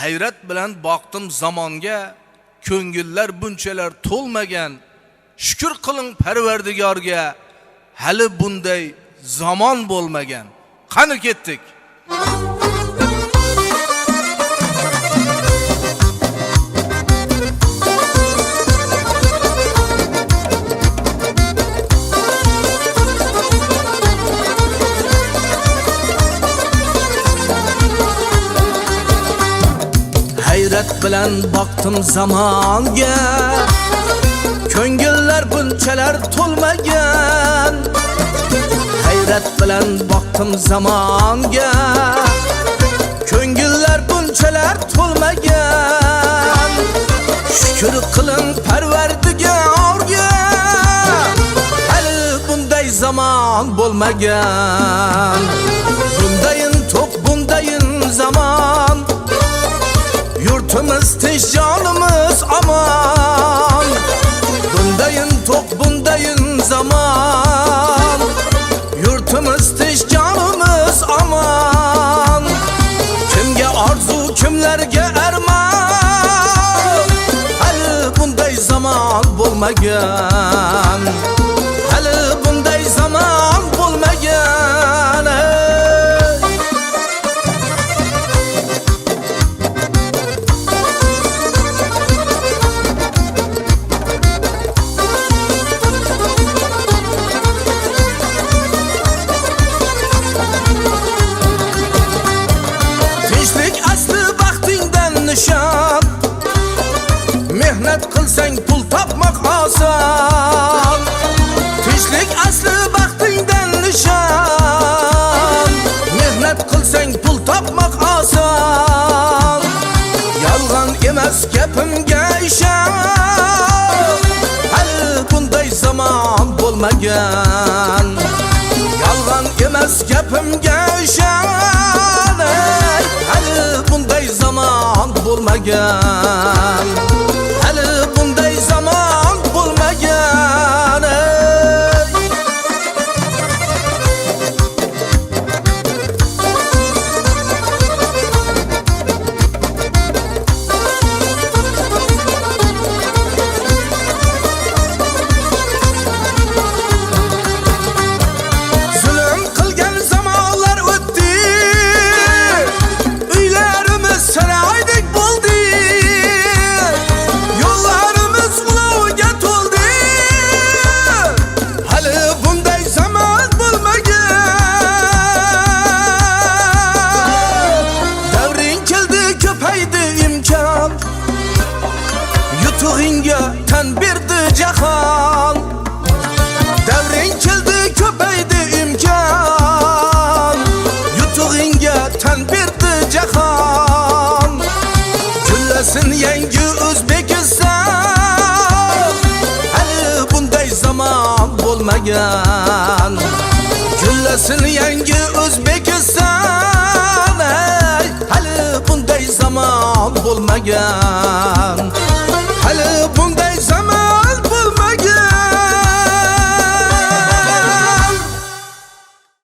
hayrat bilan boqdim zamonga, ko'ngillar bunchalar to'lmagan. Shukr qiling Parvardigorga, hali bunday zamon bo'lmagan. Qani ketdik. Hayrat bilan boqdim zamonga, ko'ngillar bunchalar to'lmagan. Hayrat bilan boqdim zamonga, ko'ngillar bunchalar to'lmagan. Shukr qiling Parvardigorga, hali bunday zamon bo'lmagan. Bundayin to'q, bundayin zamon, yurtimiz tinch, jonimiz aman. Bundayin to'q, bundayin zaman, yurtimiz tinch, jonimiz aman. Kimga orzu, kimlarga armon, hali bunday zaman bo'lmagan. Hali bunday zaman bo'lmagan. Mehnat qilsang pul topmoq oson. Tinchlik asli baxtingdan nishon. Mehnat qilsang pul topmoq oson. Yolg'on emas gapimga ishon, hali bunday zamon bo'lmagan. Yolg'on emas gapimga ishon, hali bunday zamon bo'lmagan. Hali bunday zamon bo'lmagan. Zulm qilgan zamonlar o'tdi, uylarimiz saroydek bo'ldi. Yutug'ingga tan berdi jahon. Davring keldi, ko'paydi imkon. Yutug'ingga tan berdi jahon. Gullasin yangi O'zbekiston, hali bunday zamon bo'lmagan. Gullasin yangi O'zbekiston, hali bunday zamon bo'lmagan.